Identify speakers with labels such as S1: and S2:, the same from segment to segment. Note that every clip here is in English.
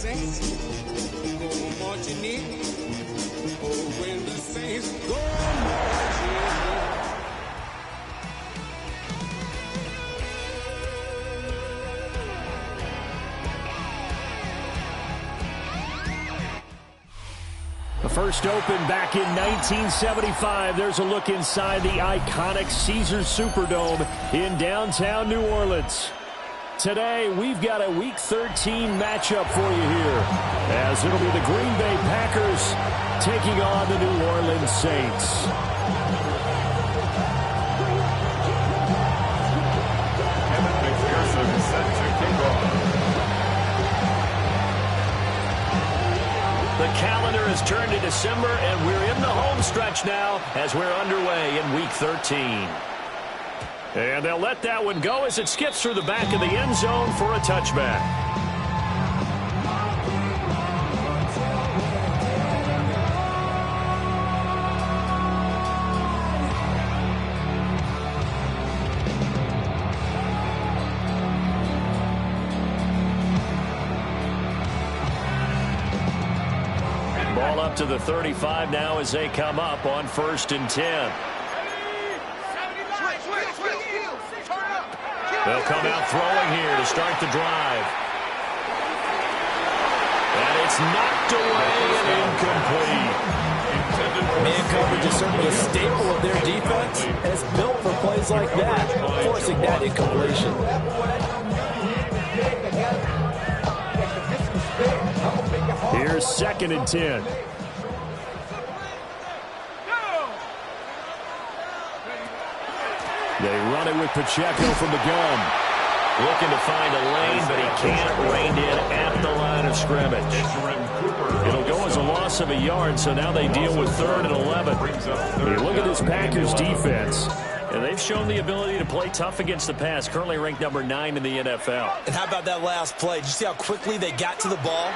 S1: saints go marching in. Oh, when the saints go marching in.
S2: The first opened back in 1975. There's a look inside the iconic Caesars Superdome in downtown New Orleans. Today, we've got a Week 13 matchup for you here, as it'll be the Green Bay Packers taking on the New Orleans Saints. The calendar has turned to December, and we're in the home stretch now as we're underway in Week 13. And they'll let that one go as it skips through the back of the end zone for a touchback. Ball up to the 35 now as they come up on 1st and 10. They'll come out throwing here to start the drive. And it's knocked away and incomplete.
S3: Man coverage is certainly a staple of their defense, and it's built for plays like that, forcing that incompletion.
S2: Here's 2nd and 10. They run it with Pacheco from the gun. Looking to find a lane, but he can't rein in at the line of scrimmage. It'll go as a loss of a yard, so now they deal with 3rd and 11. You look at this Packers defense, and they've shown the ability to play tough against the pass, currently ranked number 9 in the NFL.
S3: And how about that last play? Did you see how quickly they got to the ball?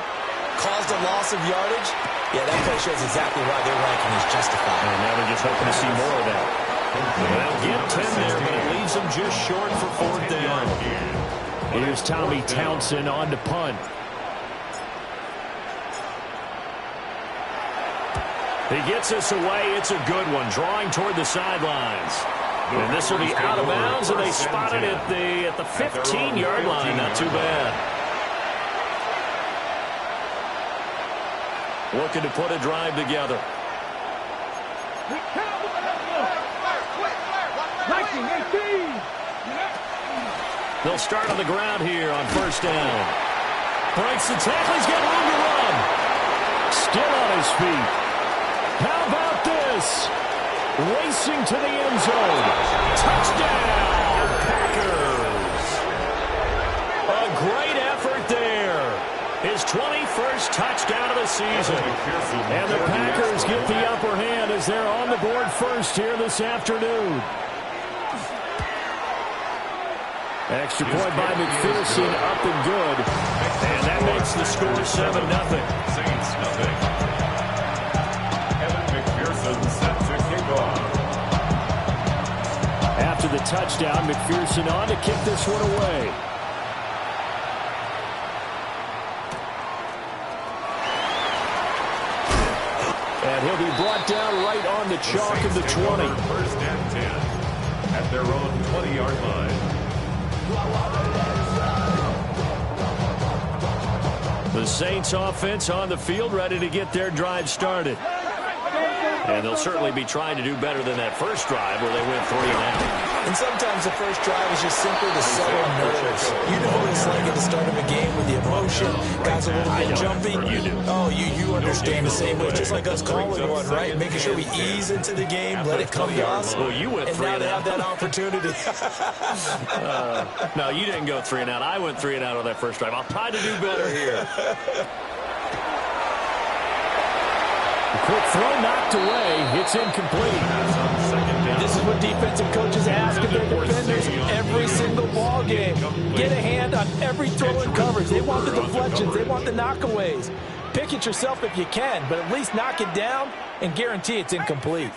S3: Caused a loss of yardage? Yeah, that play shows exactly why their ranking is justified.
S2: And now they're just hoping to see more of that. They'll get 10 there, but it leaves them just short for 4th down. Here's Tommy Townsend on to punt. He gets us away. It's a good one, drawing toward the sidelines. And this will be out of bounds, and they spot it at the 15-yard line. Not too bad. Looking to put a drive together. They'll start on the ground here on 1st down. Breaks the tackle. He's got room to run. Still on his feet. How about this? Racing to the end zone. Touchdown, Packers. A great effort there. His 21st touchdown of the season. And the Packers get the upper hand as they're on the board first here this afternoon. Extra point by McPherson, up and good. And that makes the score 7-0.
S4: Saints nothing. Kevin McPherson set to kick off.
S2: After the touchdown, McPherson on to kick this one away. And he'll be brought down right on the chalk of the 20.
S4: 1st and 10 at their own 20-yard line.
S2: The Saints offense on the field, ready to get their drive started. And they'll certainly be trying to do better than that first drive where they went 3 and out.
S3: And sometimes the first drive is just simply to settle nerves. You know what it's like at the start of a game with the emotion, guys a little bit jumpy.
S2: You do.
S3: Oh, you understand the same way, just like us calling one, right? Making sure we ease into the game, let it come to us.
S2: Well, you went
S3: and
S2: 3
S3: now
S2: and
S3: they
S2: out.
S3: have that opportunity.
S2: No, you didn't go 3 and out. I went 3 and out on that first drive. I'll try to do better here. The quick throw knocked away. It's incomplete.
S3: This is what defensive coaches ask of their defenders every single ball game. Get a hand on every throw and coverage. They want the deflections. They want the knockaways. Pick it yourself if you can, but at least knock it down and guarantee it's incomplete.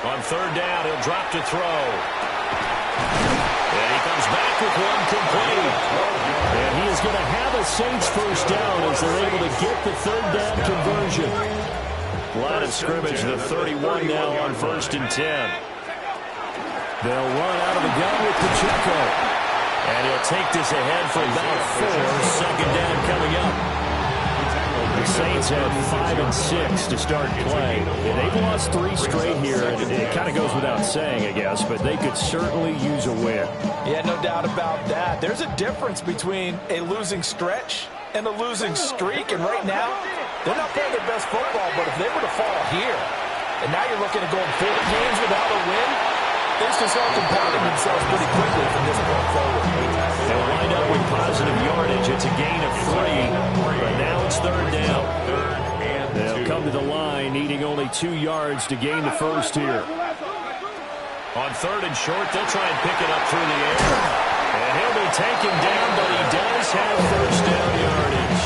S2: On 3rd down, he'll drop to throw. And he comes back with one complete. And he is going to have a Saints first down as they're able to get the third down conversion. Line of scrimmage, the 31 now on 1st and 10. They'll run out of the gun with Pacheco. And he'll take this ahead for about 4. Second down coming up. The Saints have 5 and 6 to start play. They've lost 3 straight here, and it kind of goes without saying, I guess, but they could certainly use a win.
S3: Yeah, no doubt about that. There's a difference between a losing stretch and a losing streak, and right now, they're not playing their best football, but if they were to fall here, and now you're looking at going 4 games without a win, things can start compounding themselves pretty quickly from this point forward.
S2: They'll wind up with positive yardage. It's a gain of 3, but now it's third down. They'll come to the line, needing only 2 yards to gain the first here. On 3rd and short, they'll try and pick it up through the air. And he'll be taken down, but he does have first down yardage.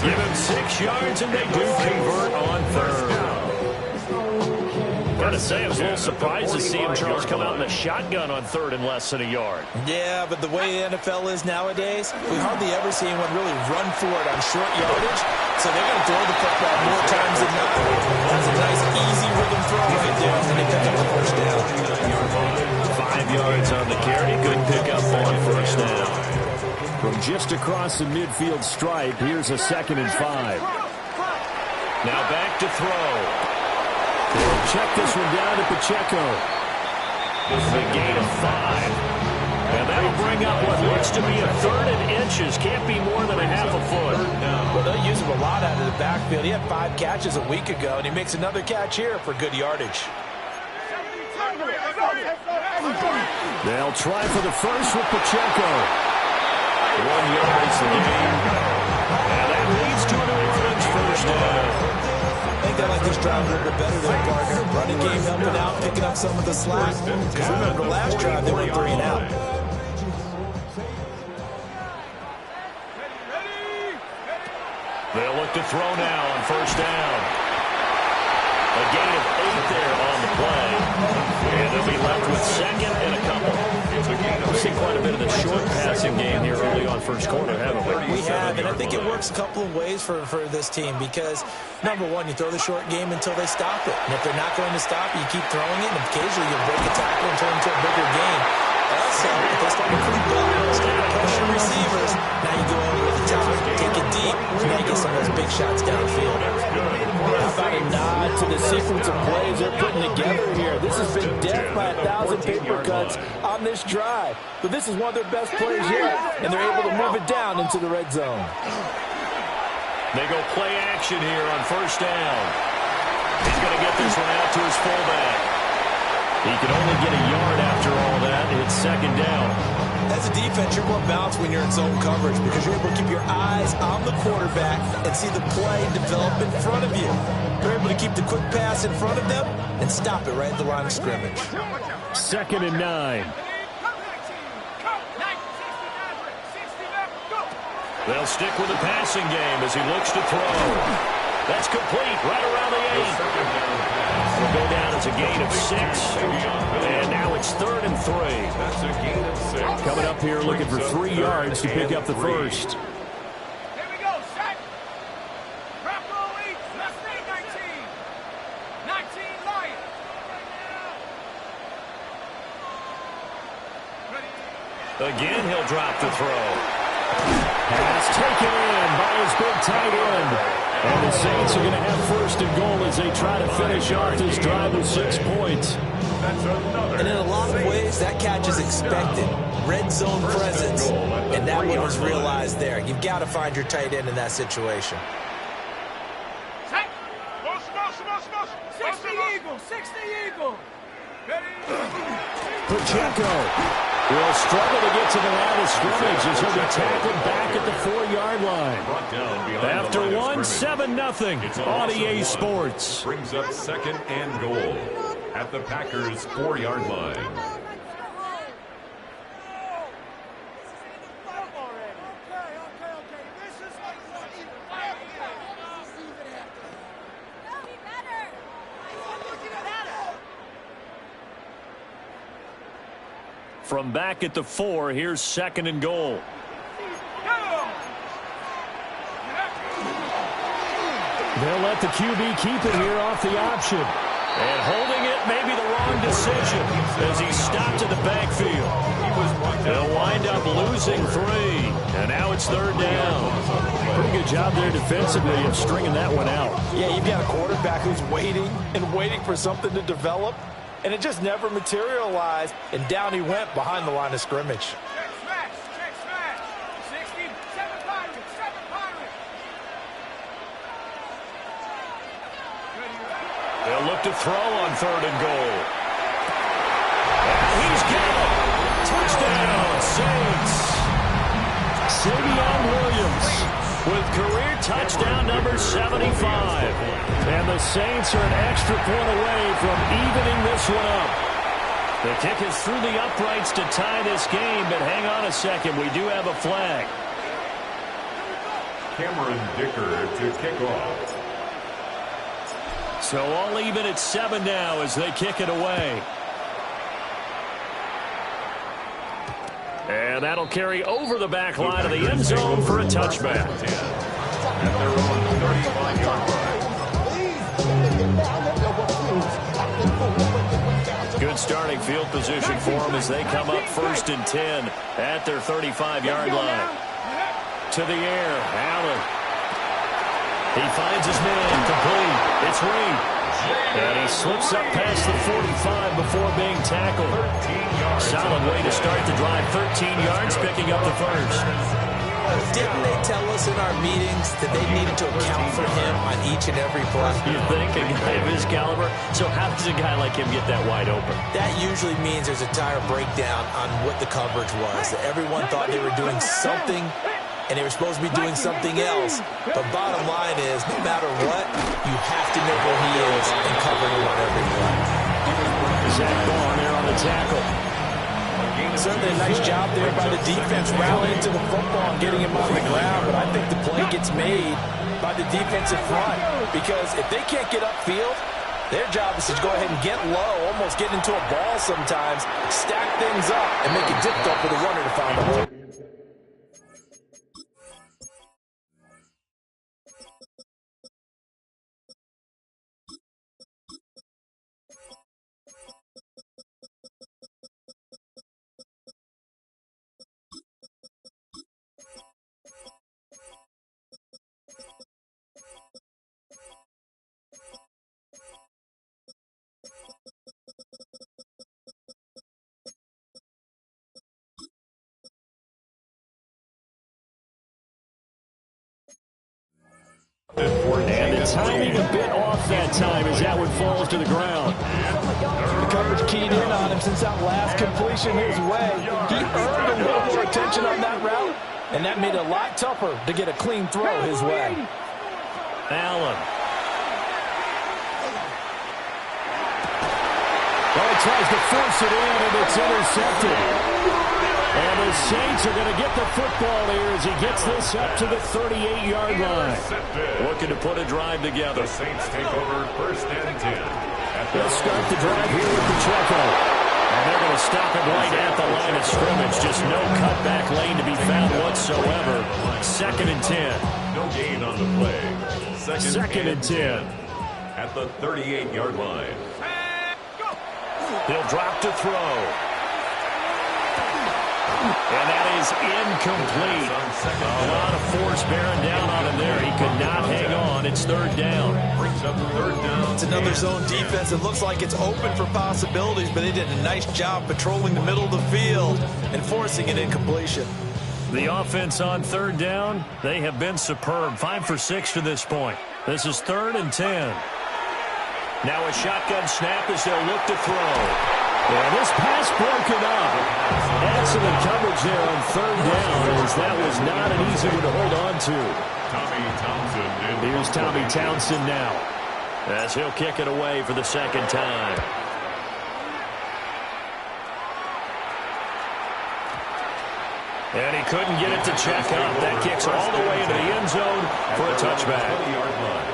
S2: Give him 6 yards, and they do convert on 3rd. Gotta say, I was a little surprised to see him, Charles, come out in a shotgun on 3rd and less than a yard.
S3: Yeah, but the way the NFL is nowadays, we hardly ever see anyone really run for it on short yardage, so they're going to throw the football more times than not. That's a nice, easy rhythm throw right there, and they pick up the first down.
S2: 5 yards on the carry. Good pickup on first down. From just across the midfield stripe, here's a 2nd and 5. Now back to throw. They'll check this one down to Pacheco. This is a gain of 5. And that'll bring up what looks to be a 3rd and inches. Can't be more than a half a foot.
S3: Well, they'll use him a lot out of the backfield. He had 5 catches a week ago, and he makes another catch here for good yardage.
S2: They'll try for the first with Pacheco. 1 yard is the gain. And that leads to a New Orleans first down.
S3: I think they like this drive a little bit better than partner. Running game helping out, picking up some of the slack. Because remember, the last drive, they were 3 and out.
S2: They'll look to throw now on first down. A gain of 8 there on the play. And they'll be left with 2nd and a couple. We've seen quite a bit of the short passing game here early on first quarter, haven't we?
S3: We have, and I think it works a couple of ways for this team because, number one, you throw the short game until they stop it. And if they're not going to stop it, you keep throwing it, and occasionally you'll break a tackle and turn it into a bigger gain. Also, if they start to creep up, start to pressure receivers, now you go over the top, take it deep, and now you get some of those big shots downfield. How about a nod to the sequence of plays they're putting together here? This has been death by 1,000 paper cuts on this drive. But this is one of their best plays yet, and they're able to move it down into the red zone.
S2: They go play action here on first down. He's going to get this one out to his fullback. He can only get a yard after all that. It's 2nd down.
S3: As a defense, you're more balanced when you're in zone coverage because you're able to keep your eyes on the quarterback and see the play develop in front of you. You're able to keep the quick pass in front of them and stop it right at the line of scrimmage.
S2: 2nd and 9. They'll stick with the passing game as he looks to throw. That's complete right around the 8. It'll go down as a gain of 6. And now it's 3rd and 3.
S4: That's a gain of 6.
S2: Coming up here looking for 3 yards to pick up the first.
S1: Here we go, set. Crop roll 8, left knee 19. 19 Lions.
S2: Again, he'll drop the throw. Pass taken in by his big tight end. And the Saints are going to have 1st and goal as they try to finish off this drive with 6 points.
S3: And in a lot of ways, that catch is expected. Red zone presence. And that one was realized there. You've got to find your tight end in that situation.
S1: 60 Eagle, 60 Eagle.
S2: Pacheco will struggle to get to the line of scrimmage as he'll be tackled back at the 4-yard line. After 1, 7-0 on EA Sports.
S4: Brings up 2nd and goal at the Packers' 4-yard line.
S2: From back at the 4, here's 2nd and goal. They'll let the QB keep it here off the option. And holding it may be the wrong decision as he stopped in the backfield. They'll wind up losing 3. And now it's 3rd down. Pretty good job there defensively of stringing that one out.
S3: Yeah, you've got a quarterback who's waiting and waiting for something to develop, and it just never materialized, and down he went behind the line of scrimmage.
S2: They'll look to throw on 3rd and goal. And he's got it. Touchdown, Saints. Savion Williams with career touchdown number 75. And the Saints are an extra point away from evening this one up. The kick is through the uprights to tie this game, but hang on a second. We do have a flag.
S4: Cameron Dicker to kick off.
S2: So all even at 7 now as they kick it away. And that'll carry over the back line of the end zone for a touchback.
S4: At their own 35-yard line.
S2: Good starting field position for them as they come up 1st and 10 at their 35-yard line. To the air, Allen. He finds his man, complete. It's Reed. And he slips up past the 45 before being tackled. Solid way to start the drive. 13 yards, picking up the first.
S3: Didn't they tell us in our meetings that they needed to account for him on each and every play?
S2: You think a guy of his caliber? So how does a guy like him get that wide open?
S3: That usually means there's a tire breakdown on what the coverage was. That everyone thought they were doing something, and they were supposed to be doing something else. But bottom line is, no matter what, you have to know where he is and cover him on every play.
S2: Zach Bond there on the tackle.
S3: Certainly a nice job there by the defense rallying to the football and getting him on the ground. But I think the play gets made by the defensive front, because if they can't get upfield, their job is to go ahead and get low, almost get into a ball sometimes, stack things up, and make it difficult for the runner to find a hole.
S2: And the timing a bit off that time as that one falls to the ground.
S3: The coverage keyed in on him since that last completion his way. He earned a little more attention on that route, and that made it a lot tougher to get a clean throw his way.
S2: Allen. Well, he tries to force it in, and it's intercepted. And the Saints are going to get the football here as he gets this up to the 38-yard line. Looking to put a drive together.
S4: The Saints take over 1st and 10.
S2: They'll start the drive here with Pacheco. And they're going to stop it right at the line of scrimmage. Just no cutback lane to be found whatsoever. 2nd and 10.
S4: No gain on the play.
S2: Second and 10.
S4: At the 38-yard line.
S2: He'll drop to throw. And that is incomplete. A lot of force bearing down on him there. He could not hang on. It's 3rd down.
S4: Brings up 3rd down.
S3: It's another zone defense. It looks like it's open for possibilities, but they did a nice job patrolling the middle of the field and forcing an incompletion.
S2: The offense on 3rd down, they have been superb. 5 for 6 to this point. This is 3rd and 10. Now a shotgun snap as they'll look to throw. And this pass broken up. Excellent coverage there on 3rd down, as that was not an easy one to hold on to.
S4: Tommy Townsend.
S2: Here's Tommy Townsend now, as he'll kick it away for the 2nd time. And he couldn't get it to check up. That kicks all the way into the end zone for a touchback.
S4: 20-yard line.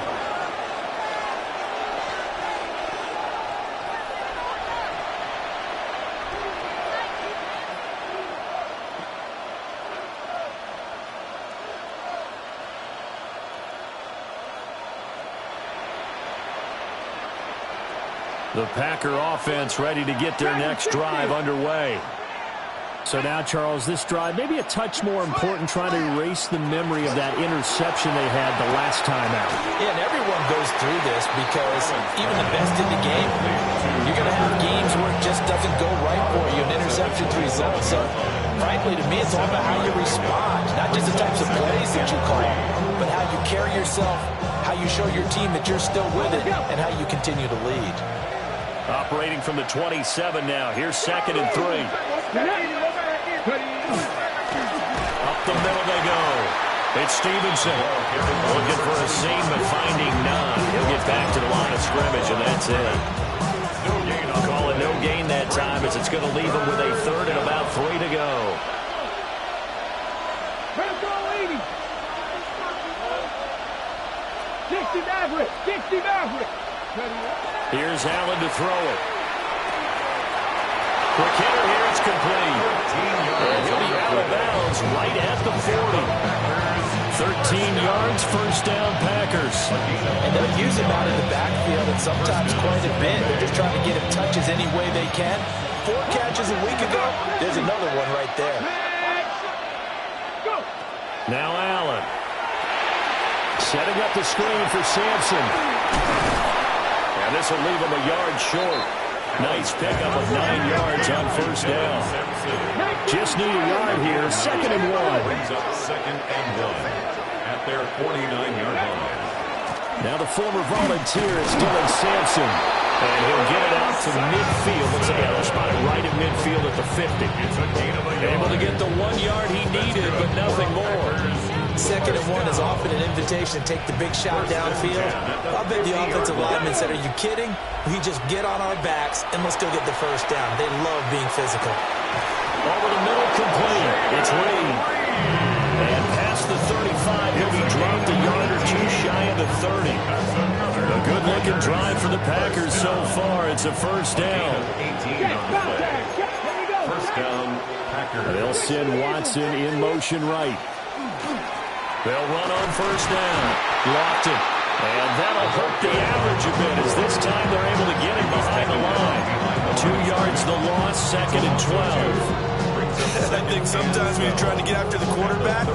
S2: The Packer offense ready to get their next drive underway.
S5: So now, Charles, this drive maybe a touch more important, trying to erase the memory of that interception they had the last time out.
S3: Yeah, and everyone goes through this because even the best in the game, you're going to have games where it just doesn't go right for you, and interceptions result. So, frankly, to me, it's all about how you respond, not just the types of plays that you call, but how you carry yourself, how you show your team that you're still with it, and how you continue to lead.
S2: Operating from the 27 now. Here's 2nd and 3. Up the middle they go. It's Stevenson. Looking for a seam, but finding none. He'll get back to the line of scrimmage, and that's it. I'll call it no gain that time, as it's going to leave him with a 3rd and about 3 to go. Here's Allen to throw it. Quick hitter here, it's complete. And he'll be out of bounds right at the 40. 13 yards, first down, Packers.
S3: And they'll use him out in the backfield, and sometimes quite a bit. They're just trying to get him touches any way they can. 4 catches a week ago. There's another one right there.
S2: Now Allen. Setting up the screen for Sampson. And this will leave him a yard short. Nice pickup of 9 yards on first down. Just need a yard here. 2nd and 1.
S4: Brings up 2nd and 1 at their 49-yard line.
S2: Now the former volunteer is Dylan Sampson. And he'll get it out to midfield. Looks like he'll spot it right at midfield at the 50. Able to get the 1 yard he needed, but nothing more.
S3: 2nd and 1 is often an invitation to take the big shot downfield. I bet the offensive lineman said, "Are you kidding? We just get on our backs and let's go get the first down." They love being physical.
S2: Over the middle, complete. It's Reed. And past the 35, he'll be dropped a yard or 2 shy of the 30. A good-looking drive for the Packers so far. It's a first down.
S4: 18 on the play. First down, Packers.
S2: They'll send Watson in motion right. They'll run on first down. Locked it. And that'll hurt the average a bit, as this time they're able to get him behind the line. 2 yards the loss, 2nd and 12.
S6: I think sometimes when you're trying to get after the quarterback,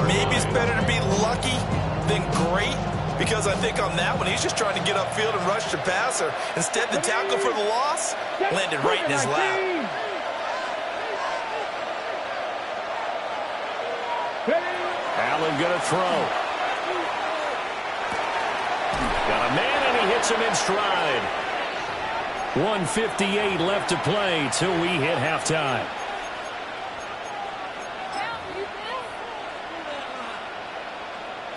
S6: maybe it's better to be lucky than great, because I think on that one, he's just trying to get upfield and rush the passer. Instead, the tackle for the loss landed right in his lap.
S2: Allen going to throw. Got a man, and he hits him in stride. 1:58 left to play till we hit halftime.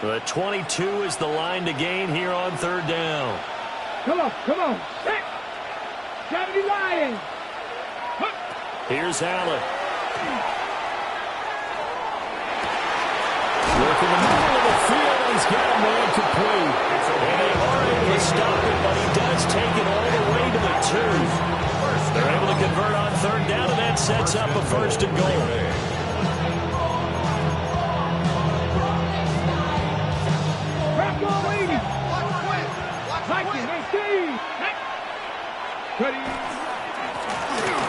S2: The 22 is the line to gain here on 3rd down.
S1: Come on. Set. Johnny Lion.
S2: Here's Allen. Look in the middle of the field, and he's got a man complete. And they are able to stop it, but he does take it all the way to the 2. They're able to convert on 3rd down, and that sets up a 1st and goal.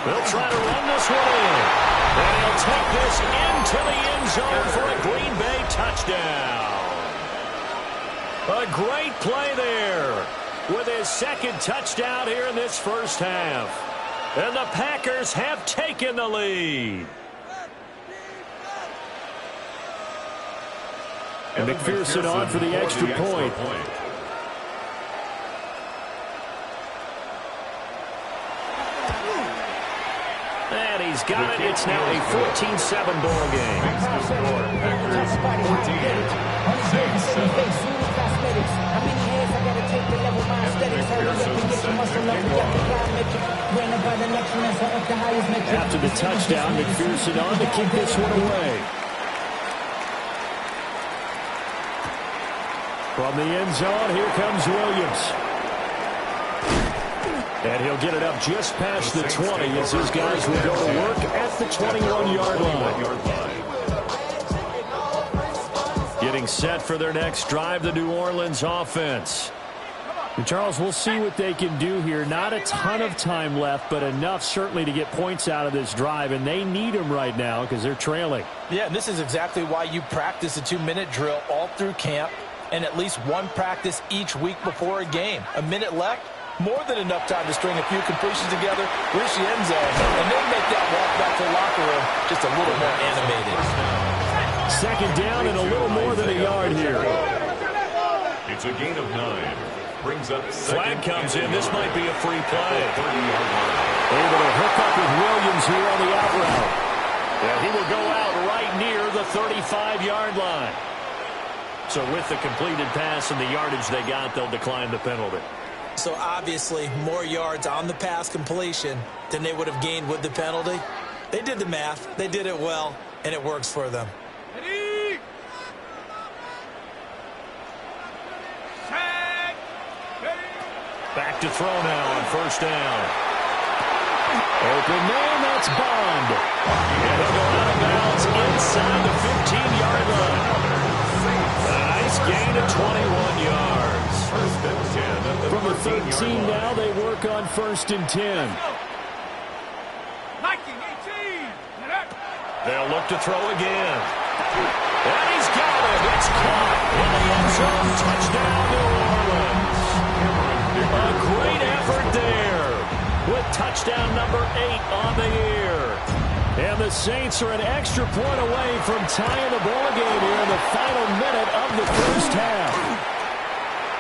S2: They'll try to run this one in. And he'll take this into the end zone for a Green Bay touchdown. A great play there with his 2nd touchdown here in this first half. And the Packers have taken the lead. And McPherson on for the extra point. And he's got it. It's now a 14-7 ball game. After the touchdown, McPherson on to kick this one away. From the end zone, here comes Williams. And he'll get it up just past the 20 as his guys will go to work at the 21-yard line. Getting set for their next drive, the New Orleans offense.
S5: And Charles, we'll see what they can do here. Not a ton of time left, but enough certainly to get points out of this drive, and they need them right now because they're trailing.
S3: Yeah, and this is exactly why you practice a 2-minute drill all through camp and at least one practice each week before a game. A minute left, more than enough time to string a few completions together, reach the end zone, and then make that walk back to the locker room just a little more animated.
S5: Second down and a little more than a yard here.
S4: It's a gain of 9. Brings up
S2: flag comes in. This might be a free play.
S5: Able to hook up with Williams here on the out route.
S2: Yeah, he will go out right near the 35-yard line. So with the completed pass and the yardage they got, they'll decline the penalty.
S3: So obviously more yards on the pass completion than they would have gained with the penalty. They did the math. They did it well, and it works for them.
S1: Ready? Set. Ready?
S2: Back to throw now on first down.
S5: Open man, that's Bond.
S2: And he'll go out of bounds inside the 15-yard line. A nice gain of 21 yards.
S5: From the 13 now, they work on 1st and 10.
S1: 19, 18.
S2: They'll look to throw again. And he's got it. It's caught in the end zone. Touchdown, New Orleans. A great effort there with touchdown number 8 on the year.
S5: And the Saints are an extra point away from tying the ball game here in the final minute of the first half.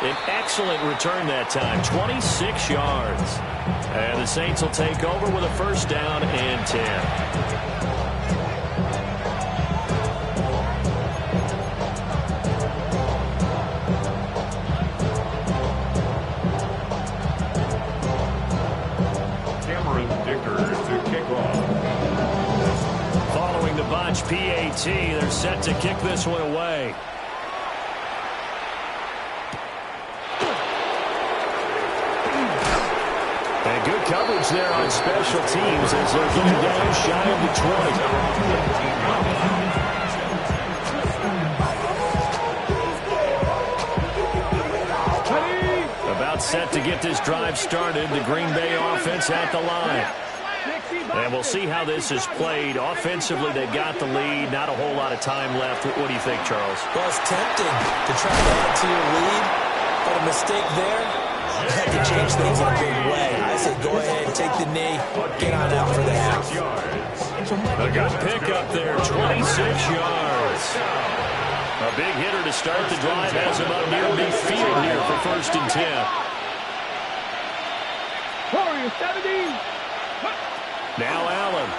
S2: An excellent return that time, 26 yards. And the Saints will take over with a first down and 10.
S5: Botch PAT. They're set to kick this one away. And good coverage there on special teams as they're getting down shy of the 20. About set to get this drive started. The Green Bay offense at the line. And we'll see how this is played. Offensively, they got the lead. Not a whole lot of time left. What do you think, Charles?
S3: Well, it's tempting to try to add to your lead, but a mistake there had to change things in a big way. I say go ahead, take the knee, get on out for the half.
S2: A good pickup there, 26 yards. A big hitter to start the drive has him up near midfield here for 1st and 10.
S1: Warriors 70.
S2: Now Allen.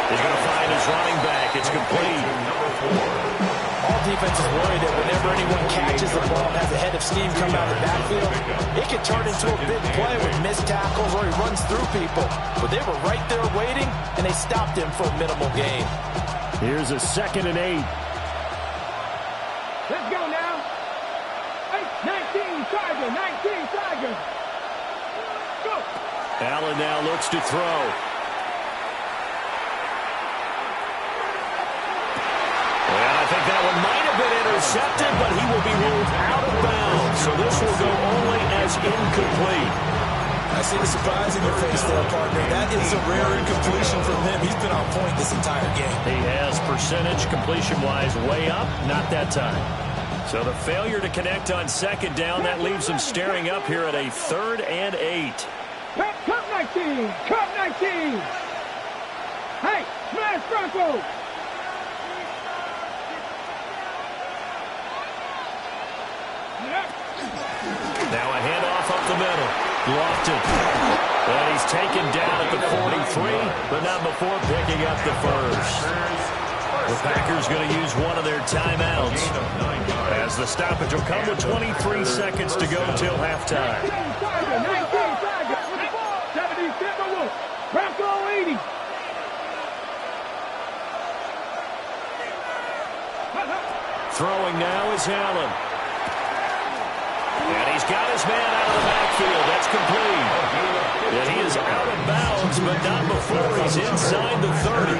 S2: He's going to find his running back. It's complete.
S3: All defense is worried that whenever anyone catches the ball and has a head of steam come out of the backfield, it can turn into a big play with missed tackles or he runs through people. But they were right there waiting, and they stopped him for a minimal gain.
S5: Here's a 2nd and 8.
S1: Let's go now. 19 Tiger, 19 Tiger. Go.
S5: Allen now looks to throw.
S2: And I think that one might have been intercepted, but he will be ruled out of bounds. So this will go only as incomplete.
S3: I see the surprise in your face there, partner. That is a rare incompletion from him. He's been on point this entire game.
S2: He has percentage completion-wise way up, not that time. So the failure to connect on 2nd down, that leaves him staring up here at a 3rd and 8.
S1: Cup 19! Cup 19! Hey, smash Bronco!
S2: Now a handoff up the middle. Lofton. And he's taken down at the 43, but not before picking up the first. The Packers going to use one of their timeouts as the stoppage will come with 23 seconds to go till halftime.
S1: 77 Bronco 80.
S2: Throwing now is Allen. And he's got his man out of the backfield. That's complete. And he is out of bounds yards, but not before he's inside the 30.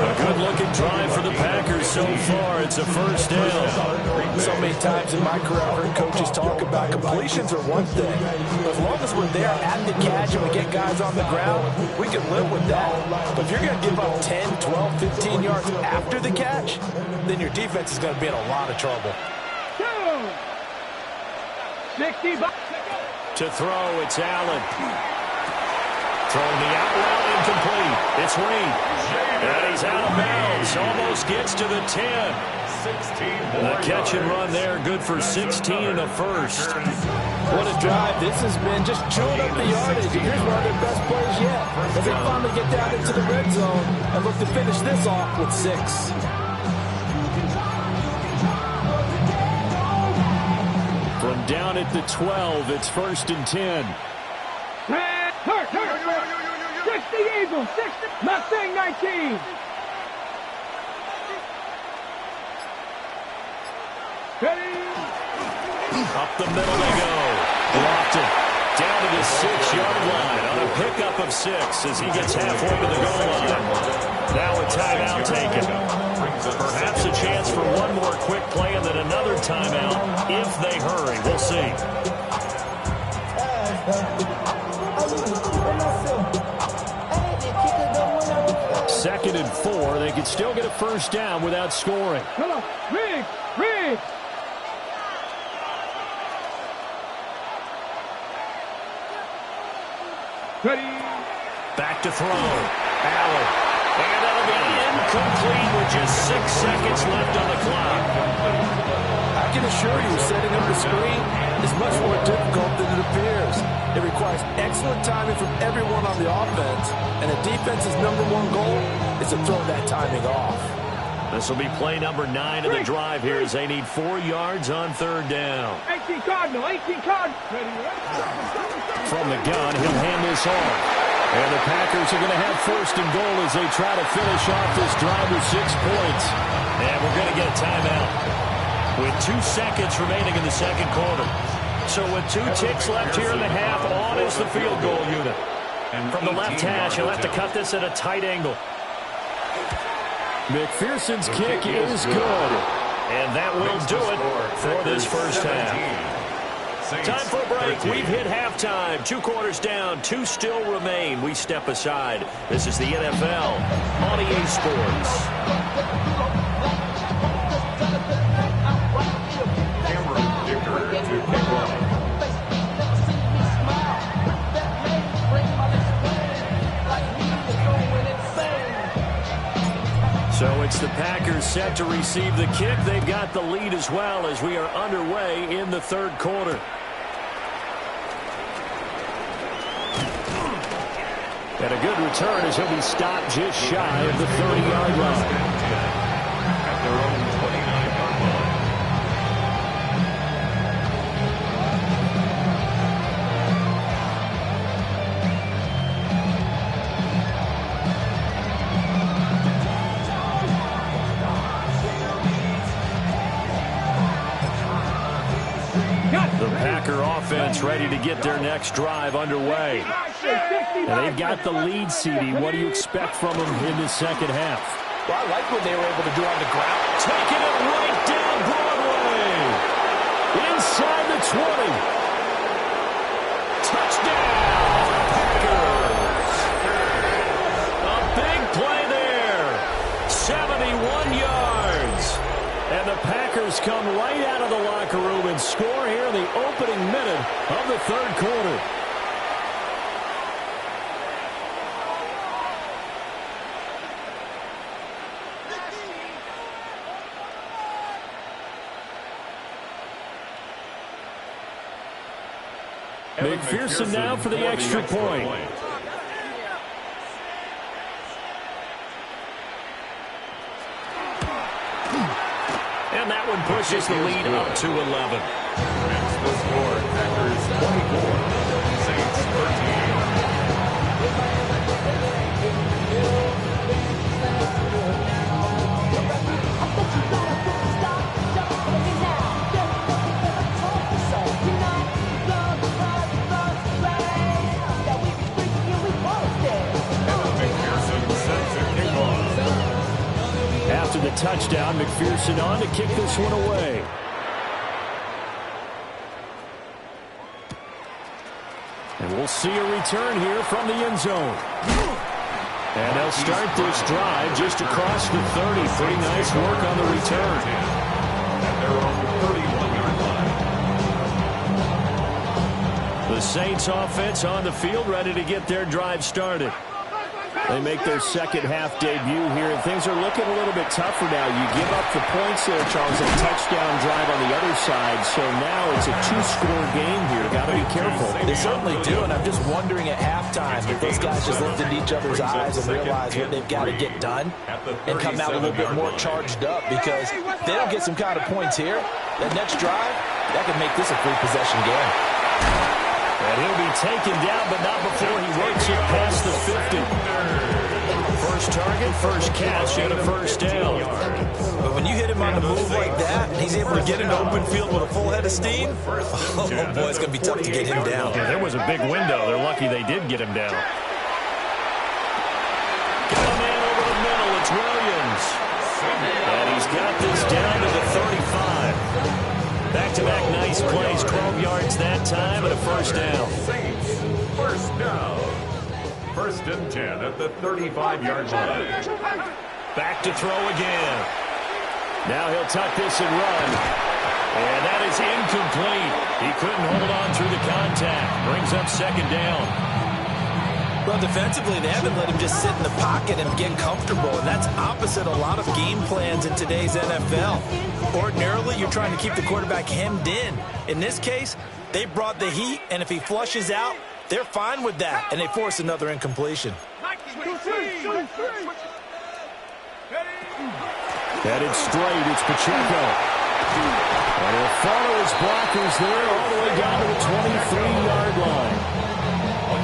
S2: A good-looking drive for the Packers so far. It's a first down.
S3: So many times in my career, I've heard coaches talk about completions are one thing. But as long as we're there at the catch and we get guys on the ground, we can live with that. But if you're going to give up 10, 12, 15 yards after the catch, then your defense is going to be in a lot of trouble.
S1: 60.
S2: To throw, it's Allen. Throwing the out route incomplete. It's Reed. And he's out of bounds. Almost gets to the 10. The catch and run there, good for 16 and a first.
S3: What a drive. This has been just chewing up the yardage. And here's one of their best plays yet, as they finally get down into the red zone and look to finish this off with 6.
S2: From down at the 12, it's 1st and 10.
S1: 60 Eagles, 60. Mustang 19.
S2: Up the middle they go. Lofton down to the 6-yard line on a pickup of 6 as he gets halfway to the goal line. Now a timeout taken. Perhaps a chance for one more quick play and then another timeout if they hurry. We'll see. 2nd and 4. They could still get a first down without scoring.
S1: Come on, Riggs. Ready.
S2: Back to throw. Allen. And that'll be incomplete with just 6 seconds left on the clock.
S3: I can assure you, setting up the screen is much more difficult than it appears. It requires excellent timing from everyone on the offense, and a defense's #1 goal is to throw that timing off.
S2: This will be play number 9 of the drive here as they need 4 yards on 3rd down.
S1: 18 Cardinal.
S2: From the gun, he'll hand this off. And the Packers are going to have 1st and goal as they try to finish off this drive with 6 points. And we're going to get a timeout with 2 seconds remaining in the 2nd quarter. So with 2 ticks left here in the half, on is the field goal unit. And from the left hash, he'll have to cut this at a tight angle. McPherson's kick is good. And that will do it for this first half. Time for a break. We've hit halftime. 2 quarters down. 2 still remain. We step aside. This is the NFL on EA Sports. So it's the Packers set to receive the kick. They've got the lead as well as we are underway in the 3rd quarter. And a good return as he'll be stopped just shy of the 30-yard line.
S4: At their own 29-yard line.
S2: The Packer offense ready to get their next drive underway. And they've got the lead, CD. What do you expect from them in the 2nd half?
S3: Well, I like what they were able to do on the ground.
S2: Taking it right down Broadway. Inside the 20. Touchdown, Packers. A big play there. 71 yards. And the Packers come right out of the locker room and score here in the opening minute of the 3rd quarter. McPherson now for the extra point. And that one pushes the lead up to 11.
S4: Next the score, Packers 24, Saints 13.
S2: a touchdown. McPherson on to kick this one away. And we'll see a return here from the end zone. And they'll start this drive just across the 30. Pretty nice work on the return.
S4: And they're on the 31-yard line.
S2: The Saints offense on the field, ready to get their drive started. They make their second half debut here, and things are looking a little bit tougher now. You give up the points there, Charles, a touchdown drive on the other side, so now it's a two-score game here. Got to be careful.
S3: They certainly do, and I'm just wondering at halftime if those guys just looked into each other's eyes and realize what they've got to get done and come out a little bit more charged up, because if they don't get some kind of points here, that next drive, that could make this a free possession game.
S2: And he'll be taken down, but not before he works it past the 50. First target, first catch, and a first down.
S3: But when you hit him on the move like that, and he's able to get into open field with a full head of steam, oh boy, it's going to be tough to get him down.
S2: Yeah, there was a big window. They're lucky they did get him down. Got a man over the middle. It's Williams. And he's got this down to the 35. Back-to-back nice plays, 12 yards that time, and a first down.
S4: Saints, first down. First and 10 at the 35-yard line.
S2: Back to throw again. Now he'll tuck this and run. And that is incomplete. He couldn't hold on through the contact. Brings up second down.
S3: Well, defensively, they haven't let him just sit in the pocket and get comfortable, and that's opposite a lot of game plans in today's NFL. Ordinarily, you're trying to keep the quarterback hemmed in. In this case, they brought the heat, and if he flushes out, they're fine with that, and they force another incompletion.
S2: Headed straight, it's Pacheco. And he'll follow his blockers there all the way down to the 23-yard line.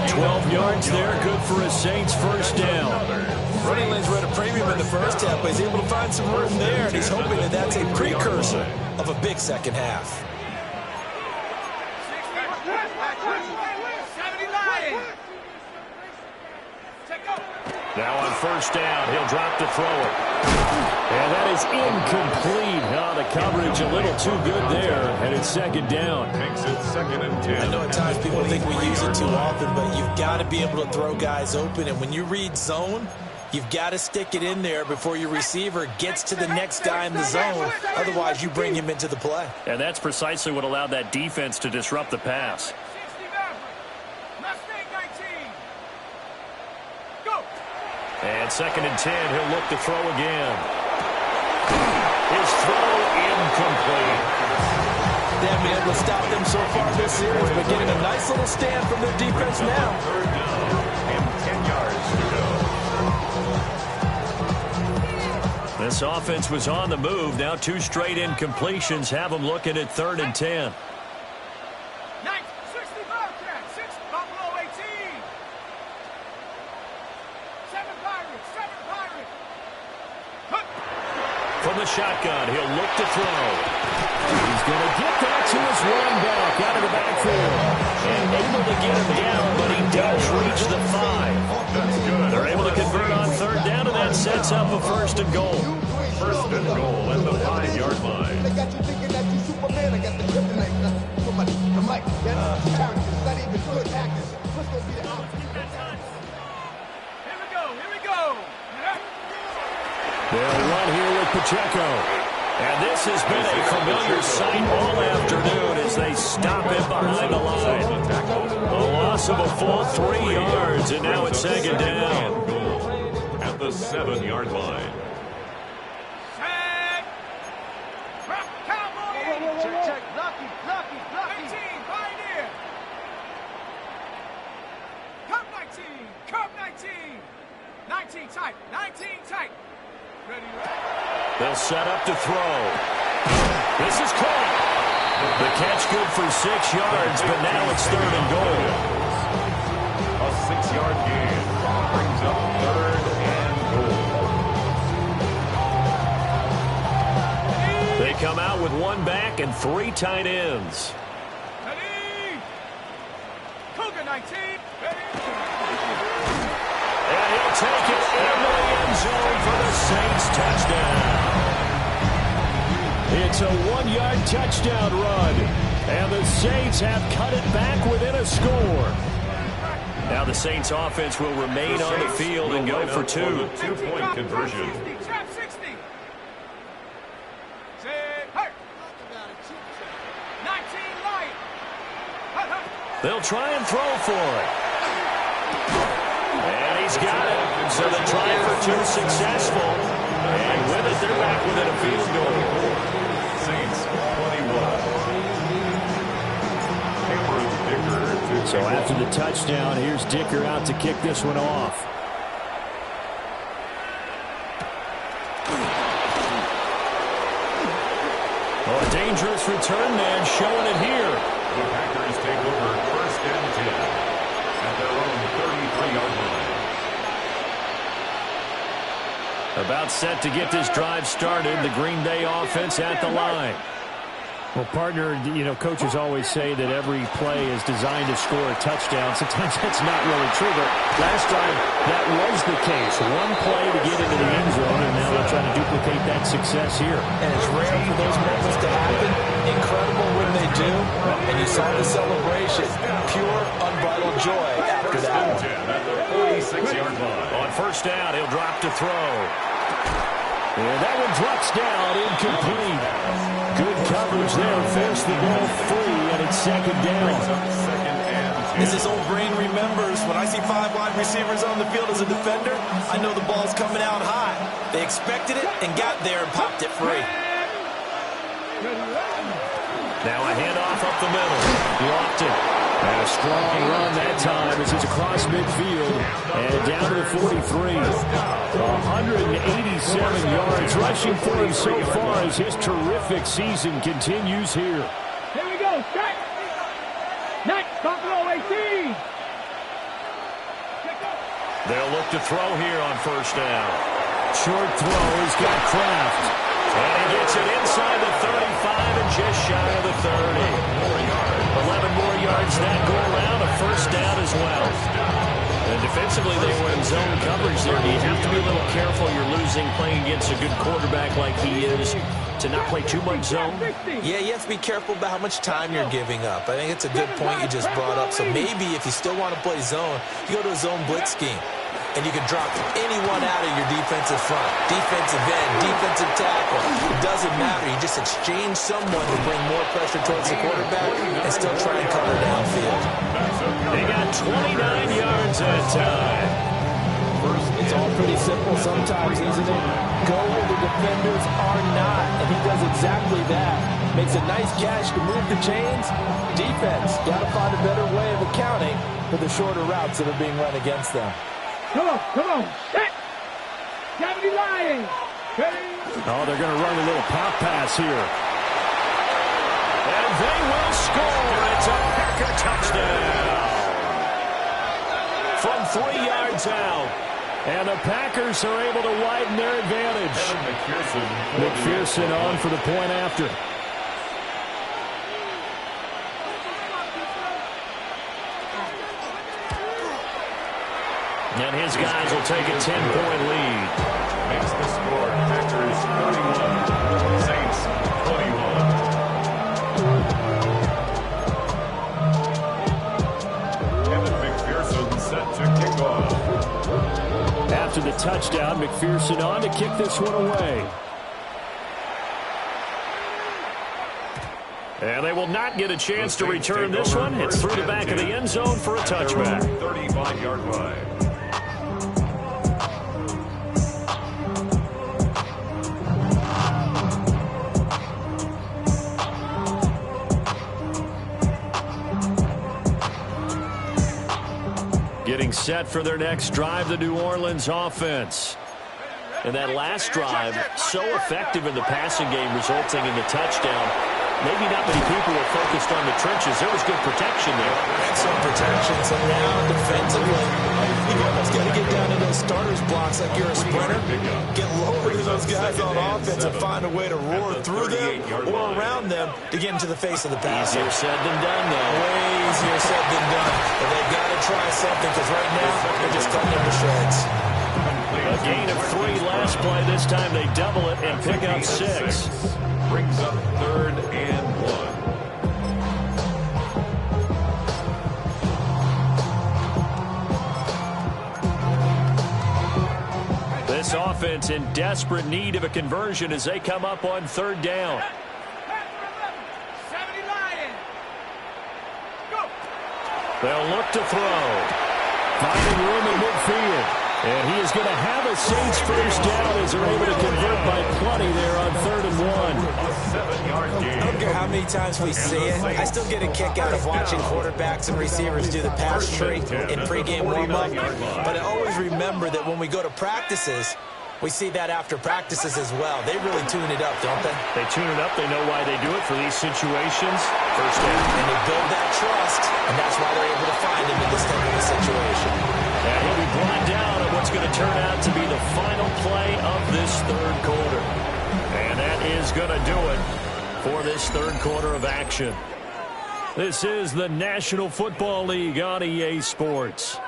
S2: 12 yards there, good for a Saints first down.
S3: Running lanes were at a premium in the first half, but he's able to find some room there, and he's hoping that that's a precursor of a big second half.
S2: Now on first down, he'll drop to throw it. And that is incomplete. Oh, the coverage a little too good there, and it's second down.
S4: Makes it second and 10.
S3: I know at times people think we use it too often, but you've got to be able to throw guys open, and when you read zone, you've got to stick it in there before your receiver gets to the next guy in the zone. Otherwise, you bring him into the play.
S2: And that's precisely what allowed that defense to disrupt the pass. And second and 10, he'll look to throw again. His throw incomplete.
S3: They haven't been able to stop them so far this series, but getting a nice little stand from their defense now.
S4: Third down and 10 yards to go.
S2: This offense was on the move. Now two straight incompletions have them looking at third and 10. From the shotgun, he'll look to throw. He's going to get that to his running back out of the backfield. And able to get him down, but he does reach the 5.
S4: That's good.
S2: They're able to convert on third down, and that sets up a first and goal.
S4: First and goal at the 5-yard line.
S1: They got you thinking that you Superman. I got the kryptonite. So much. The mic. That's characters. Not even good actors. What's going to be the outcome? Here we go.
S2: They'll run here with Pacheco. And this has been a familiar sight all afternoon as they stop him behind the line. A loss of a full 3 yards, and now it's second down.
S4: At the 7-yard line.
S1: Check. Lucky. 18, Pioneer. Curve 19. 19 tight. Ready.
S2: They'll set up to throw. This is caught. The catch good for 6 yards, but now it's third and goal.
S4: A 6-yard gain brings up third and goal.
S2: They come out with one back and 3 tight ends.
S1: Ready. Cougar 19. Ready.
S2: And he'll take it into the end zone for the Saints touchdown. It's a 1-yard touchdown run. And the Saints have cut it back within a score.
S5: Now the Saints offense will remain on the field and go for two.
S4: Two-point conversion.
S5: They'll try and throw for it. And he's got it. So the try for two successful. And with it, they're back within a field goal.
S4: Saints 21.
S2: So after the touchdown, here's Dicker out to kick this one off.
S5: Oh, a dangerous return man showing it here.
S4: The Packers take over 1st and 10 at their own 33-yard line.
S2: About set to get this drive started. The Green Bay offense at the line. Well, partner, you know, coaches always say that every play is designed to score a touchdown. Sometimes that's not really true, but last time that was the case. One play to get into the end zone, and now they're trying to duplicate that success here.
S3: And it's rare for those moments to happen. Incredible when they do. And you saw the celebration. Pure, unbridled joy after that.
S4: At the 46-yard line.
S5: On 1st down, he'll drop to throw.
S2: And that one drops down, incomplete. Good coverage there, forced the ball free, and it's 2nd down.
S4: Second and 10.
S6: As his old brain remembers, when I see 5 wide receivers on the field as a defender, I know the ball's coming out high. They expected it and got there and popped it free.
S5: Now a handoff up the middle.
S2: Blocked it. And a strong run that time as it's across midfield and down to the 43. 187 yards rushing for him so far as his terrific season continues here.
S7: Here we go. Check. Next, Buffalo 18.
S5: They'll look to throw here on 1st down.
S2: Short throw. He's got Kraft.
S5: And he gets it inside the 35 and just shy of the 30. 11 more yards that go around, a 1st down as well. And defensively, they were in zone coverage there. You have to be a little careful. You're losing playing against a good quarterback like he is to not play too much zone.
S3: Yeah, you have to be careful about how much time you're giving up. I think it's a good point you just brought up. So maybe if you still want to play zone, you go to a zone blitz scheme. And you can drop anyone out of your defensive front. Defensive end, defensive tackle. It doesn't matter. You just exchange someone to bring more pressure towards the quarterback and still try and cover downfield.
S5: They got 29 yards that time.
S3: It's all pretty simple sometimes, isn't it? Go where the defenders are not. And he does exactly that. Makes a nice catch to move the chains. Defense, got to find a better way of accounting for the shorter routes that are being run against them.
S7: Come on. Set. 70 line.
S2: Oh, they're going to run a little pop pass here.
S5: And they will score. It's a Packer touchdown. From 3 yards out.
S2: And the Packers are able to widen their advantage. McPherson on for the point after.
S5: And his guys will take a 10-point lead.
S4: Makes the score Packers 31, Saints 21. Evan McPherson set to kick off.
S2: After the touchdown, McPherson on to kick this one away.
S5: And they will not get a chance to return this one. It's through the back of the end zone for a touchback.
S4: 35-yard line.
S2: Getting set for their next drive, the New Orleans offense.
S5: And that last drive, so effective in the passing game, resulting in the touchdown. Maybe not many people were focused on the trenches. There was good protection there.
S3: Excellent protection. So now defensively, you almost got to get down to those starters blocks like you're a sprinter. Get lower to those guys on offense and find a way to roar through them or around them to get into the face of the passer.
S5: Easier said than done, though.
S3: Way easier said than done. But they've got to try something because right now they're just cutting them to shreds.
S2: A gain of 3 last play. This time they double it and pick up 6.
S4: Brings up 3rd and 1.
S2: This offense in desperate need of a conversion as they come up on 3rd down. They'll look to throw. Finding room in midfield. And he is going to have a Saints first down as they're able to convert by plenty there on 3rd and 1.
S3: I don't care how many times we see it. I still get a kick out of watching quarterbacks and receivers do the pass tree in pregame warm-up. But I always remember that when we go to practices, we see that after practices as well. They really tune it up, don't they?
S2: They tune it up. They know why they do it for these situations. First down.
S3: And they build that trust, and that's why they're able to find him in this type of a situation.
S2: And he'll be brought down on what's going to turn out to be the final play of this 3rd quarter. And that is going to do it for this 3rd quarter of action. This is the National Football League on EA Sports.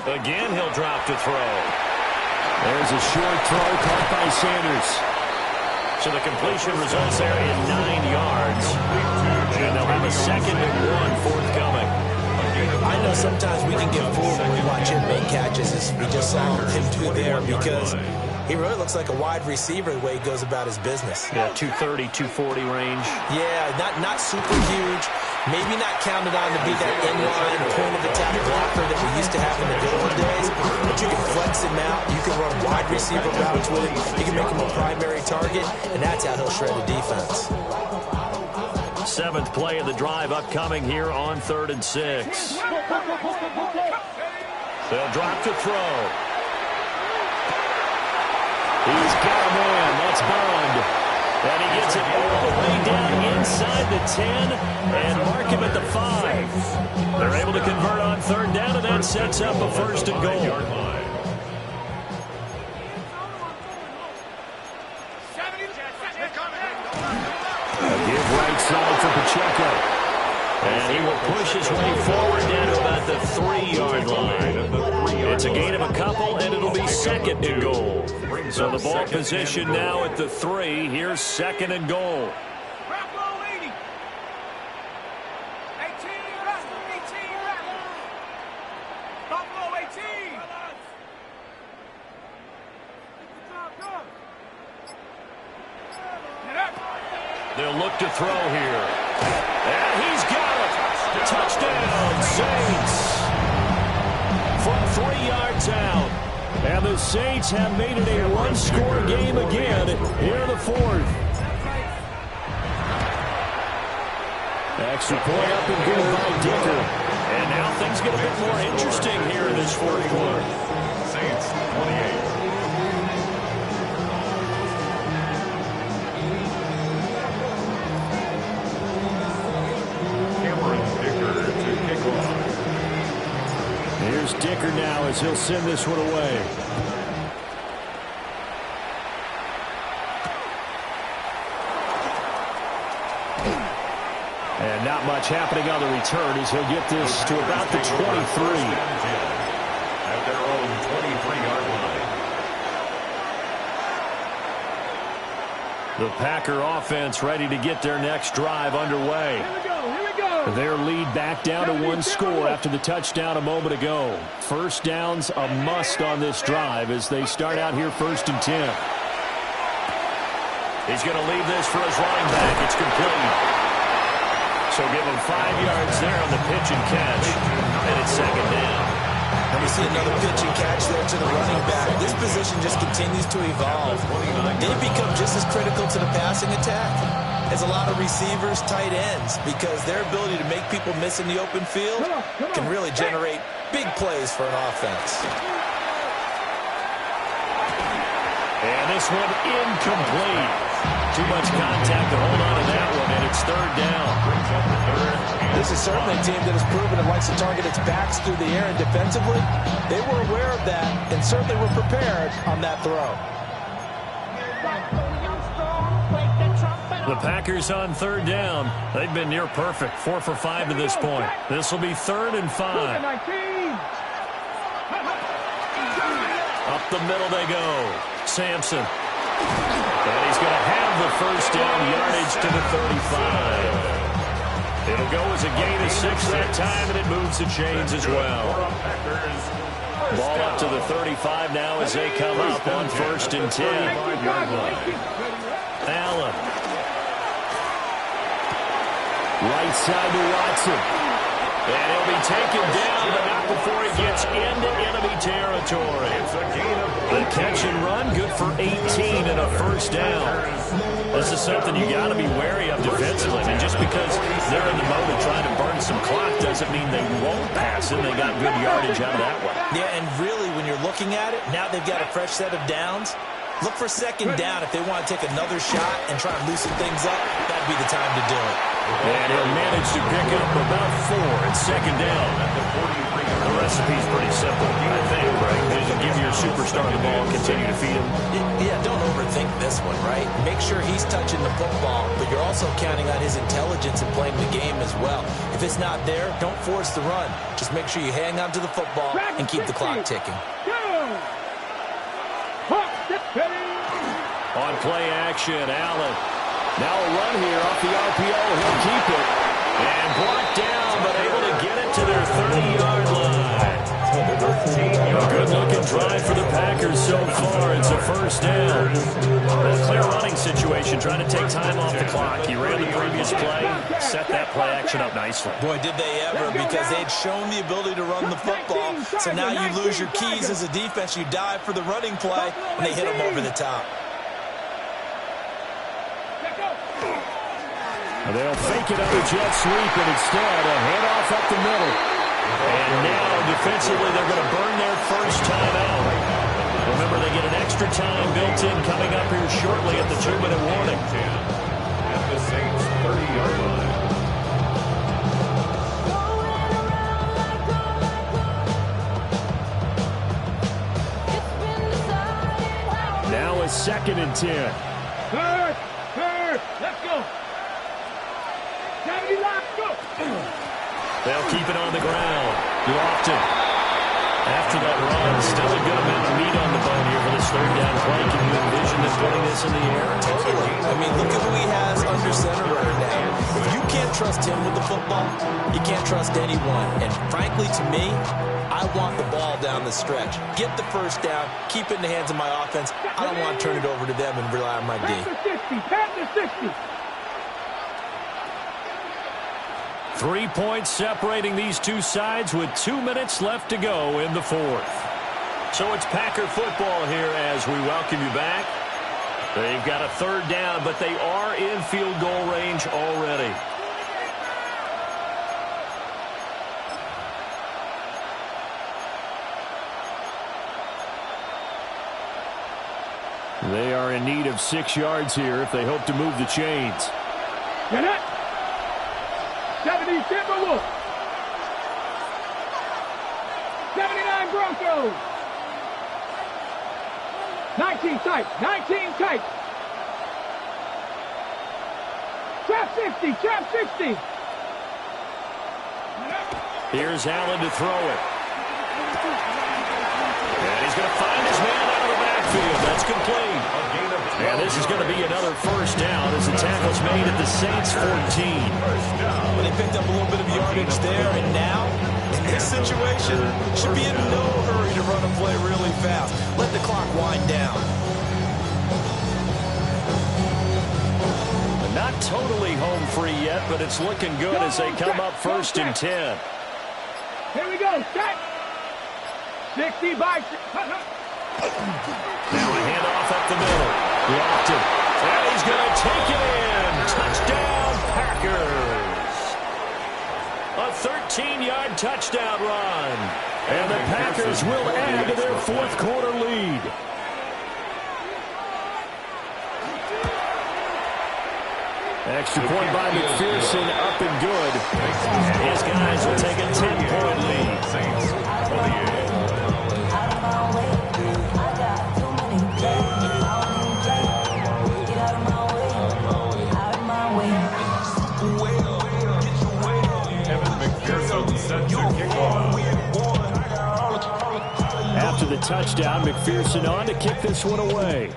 S2: Again, he'll drop to throw.
S5: There's a short throw caught by Sanders.
S2: So the completion results there in 9 yards. And they'll have a 2nd and 1 forthcoming.
S3: I know sometimes we can get fooled when we watch him make catches, as we just saw him do there, because he really looks like a wide receiver the way he goes about his business.
S2: Yeah, 230, 240 range.
S3: Yeah, not super huge. Maybe not counted on to be that inline point-of-attack blocker that we used to have in the good old days, but you can flex him out. You can run wide receiver routes with him. You can make him a primary target, and that's how he'll shred a defense.
S2: 7th play of the drive upcoming here on 3rd and 6. They'll drop to throw. He's got a man. That's Bond. And he gets it all the way down inside the 10 and mark him at the 5. They're able to convert on 3rd down, and that sets up a 1st and goal.
S5: A give right side for Pacheco.
S2: And he will push his way forward down to about the 3-yard line. It's a gain of a couple, and it'll be 2nd and goal. So the ball position now at the 3. Here's 2nd and goal. They'll look to throw here. And he's got it. Touchdown, Saints. From 3 yards out. And the Saints have made it a 1-score game again here in the 4th.
S5: Extra point up and good by Dicker.
S2: And now things get a bit more interesting here in this 4th quarter.
S4: Saints 28.
S5: Here's Dicker now as he'll send this one away. And not much happening on the return as he'll get this to about the 23.
S4: At their own 23-yard line.
S2: The Packer offense ready to get their next drive underway.
S5: Their lead back down to 1 score after the touchdown a moment ago. First down's a must on this drive as they start out here 1st and 10.
S2: He's going to leave this for his running back. It's complete. So give him 5 yards there on the pitch and catch. And it's 2nd down.
S3: And we see another pitch and catch there to the running back. This position just continues to evolve. They become just as critical to the passing attack as a lot of receivers, tight ends, because their ability to make people miss in the open field can really generate big plays for an offense.
S2: And this one incomplete. Too much contact to hold on to that one, and it's third down.
S3: This is certainly a team that has proven it likes to target its backs through the air, and defensively, they were aware of that and certainly were prepared on that throw.
S2: The Packers on third down. They've been near perfect, 4 for 5 to this point. This will be 3rd and 5. Up the middle they go. Sampson. And he's going to have the first down, yardage to the 35. It'll go as a gain of 6 that time, and it moves the chains as well. Ball up to the 35 now as they come up on 1st and 10. Allen. Right side to Watson. And he'll be taken down, but not before he gets into enemy territory. The catch and run, good for 18 and a first down. This is something you got to be wary of defensively. I mean, just because they're in the mode of trying to burn some clock doesn't mean they won't pass it. They got good yardage out of that one.
S3: Yeah, and really, when you're looking at it, now they've got a fresh set of downs. Look for 2nd down. If they want to take another shot and try and loosen things up, that'd be the time to do it.
S2: And he'll manage to pick up about 4 and 2nd down. The recipe's pretty simple, I think, right? Just give your superstar the ball and continue to feed him.
S3: Yeah, don't overthink this one, right? Make sure he's touching the football, but you're also counting on his intelligence in playing the game as well. If it's not there, don't force the run. Just make sure you hang on to the football and keep the clock ticking.
S2: On play action, Allen. Now a run here off the RPO. He'll keep it. And blocked down, but able to get it to their 30-yard line. A good-looking drive for the Packers so far. It's a first down. A clear running situation, trying to take time off the clock. He ran the previous play, set that play action up nicely.
S3: Boy, did they ever, because they'd shown the ability to run the football. So now you lose your keys as a defense. You dive for the running play, and they hit them over the top.
S2: They'll fake it on a jet sweep, and instead a handoff up the middle. And now, defensively, they're going to burn their first time out. Remember, they get an extra time built in coming up here shortly at the 2-minute warning.
S4: At the Saints' 30-yard line.
S2: Now a 2nd and 10.
S7: Third, let's go.
S2: They'll keep it on the ground. Lofton. After that run, still a good amount of meat on the bone here for this 3rd down play. Can you envision them putting this in the air?
S3: Totally. I mean, look at who he has under center right now. If you can't trust him with the football, you can't trust anyone. And frankly, to me, I want the ball down the stretch. Get the first down. Keep it in the hands of my offense. I don't want to turn it over to them and rely on my D.
S7: Pass the 60.
S2: 3 points separating these two sides with 2 minutes left to go in the 4th. So it's Packer football here as we welcome you back. They've got a 3rd down, but they are in field goal range already. They are in need of 6 yards here if they hope to move the chains.
S7: Get it. 70 Timberwolves. 79 Broncos. 19 tight. 19 tight. Trap 60. Trap 60.
S2: Here's Allen to throw it. And he's going to find his man out of the backfield. That's complete. And this is going to be another first down as the tackle's made at the Saints' 14.
S3: Well, they picked up a little bit of yardage there, and now, in this situation, should be in no hurry to run a play really fast. Let the clock wind down.
S2: Not totally home free yet, but it's looking good as they come up 1st and 10.
S7: Here we go. Set. 60 by.
S2: Now a handoff up the middle. Lofton. And he's going to take it in. Touchdown, Packers. A 13-yard touchdown run. And the Packers will add to their 4th quarter lead. Extra point by McPherson, up and good.
S5: And his guys will take a 10-point lead.
S4: Saints for the A.
S2: After the touchdown, McPherson on to kick this one away.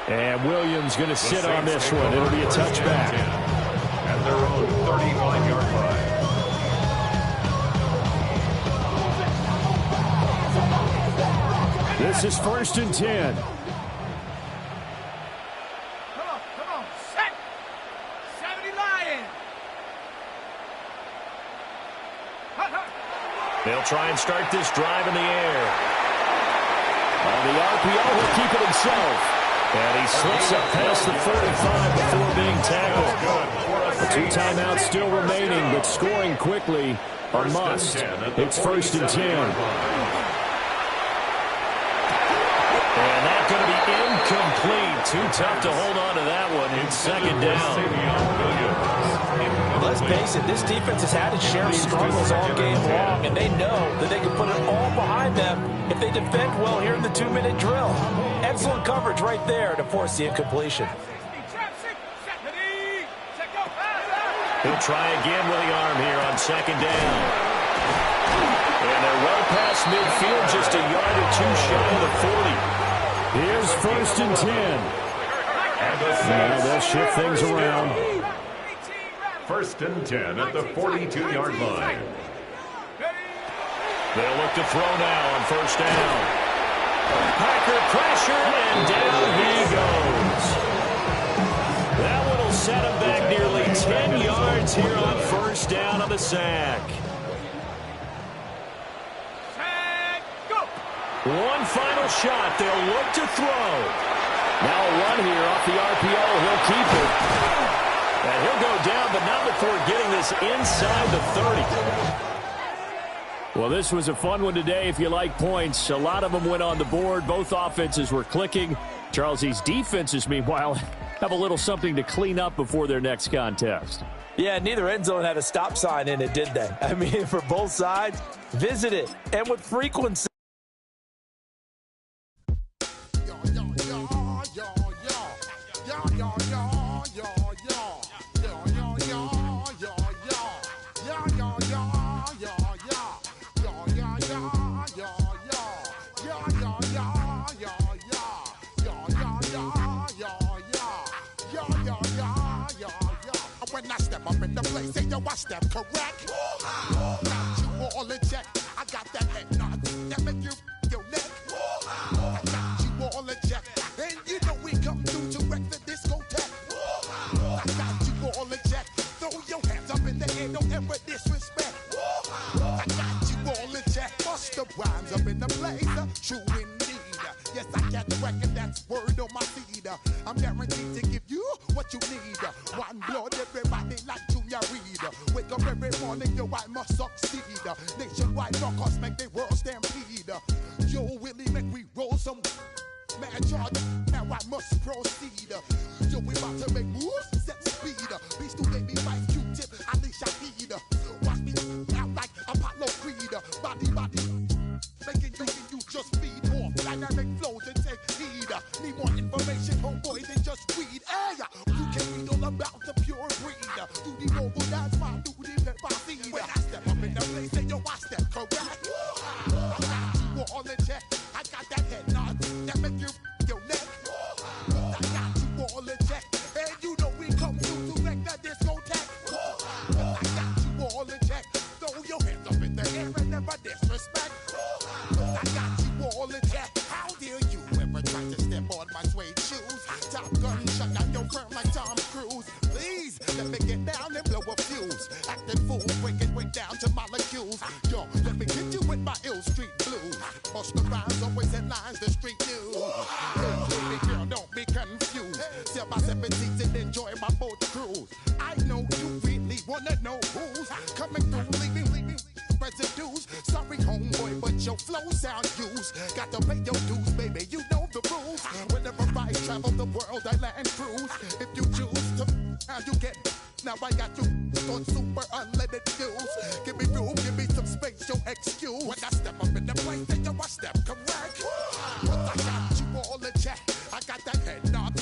S2: And Williams going to sit on this one. It'll be a touchback.
S4: At their own 35-yard line.
S2: This is 1st and 10.
S7: Come on, set. 70 Lions.
S5: They'll try and start this drive in the air.
S2: On the RPO, he'll keep it himself.
S5: And he slips up past the 45 before being tackled.
S2: The 2 timeouts still remaining, but scoring quickly a must. It's 1st and 10.
S5: And that's going to be incomplete. Too tough to hold on to that one in 2nd down.
S3: Let's face it, this defense has had its share of struggles all game long, and they know that they can put it all behind them if they defend well here in the 2-minute drill. Excellent coverage right there to force the incompletion.
S5: He'll try again with the arm here on 2nd down. And they're well past midfield, just a yard or 2 shy of the 40.
S2: Here's 1st and 10. Now they'll shift things around.
S4: 1st and 10 at the 42-yard line.
S5: They'll look to throw now on 1st down. Packer pressure, and down he goes. That one will set him back nearly 10 yards here on 1st down on the sack. One final shot. They'll look to throw.
S2: Now a run here off the RPO. He'll keep it.
S5: And he'll go down, but not before getting this inside the 30.
S2: Well, this was a fun one today if you like points. A lot of them went on the board. Both offenses were clicking. Charles, these defenses, meanwhile, have a little something to clean up before their next contest.
S3: Yeah, neither end zone had a stop sign in it, did they? I mean, for both sides, visit it, and with frequency.
S1: I step correct. Got you all in check. I got that head nod that make you your neck. I got you all in check. And you know we come through to wreck the discotheque. I got you all in check. Throw your hands up in the air, don't ever disrespect. I got you all in check. Bust the rhymes up in the place. True indeed. Yes, I got the record, that's word on my feed. I'm guaranteed to give you what you need. One blood, everybody like Junior Reed. Wake up every morning, yo, I must succeed. Nationwide knockouts make the world stampede. Yo, Willie, make we roll some mad charge. Now I must proceed. Yo, we about to make moves, set speed. Beast to baby, fight Q-tip, Alicia Heed. Watch me out like Apollo Creed. Body, making you just feed off dynamic flows and take heed. Need more information, homeboy, than just weed. Hey, you can read all about the pure breed. Do the mobile dance, my duty, pepper seed. When I step up in the place, say yo, I step correct. I got you all in check. I got that head nod that make you your neck. I got you all in check. And you know we come through to wreck the discotheque. I got you all in check. Throw your hands up in the air and never disrespect. I got you all in check. How dare you ever try to step on my suede shoes? Top gun shut down your firm like Tom Cruise. Please let me get down and blow a fuse. Acting fool, breaking way down to molecules. Yo, let me get you with my ill street blues. Bust the rhymes, always headlines, the street news. Baby girl, don't be confused. Sell my 17s and enjoy my boat cruise. I know you really wanna know who's coming through, leaving seduce. Sorry, homeboy, but your flow sound used. Got to pay your dues, baby, you know the rules. Whenever I travel the world, I land cruise. If you choose to, how you get. Now I got you on super unlimited views. Give me room, give me some space, your excuse. When I step up in the place, then I step correct. Cause I got you all in check. I got that head knob.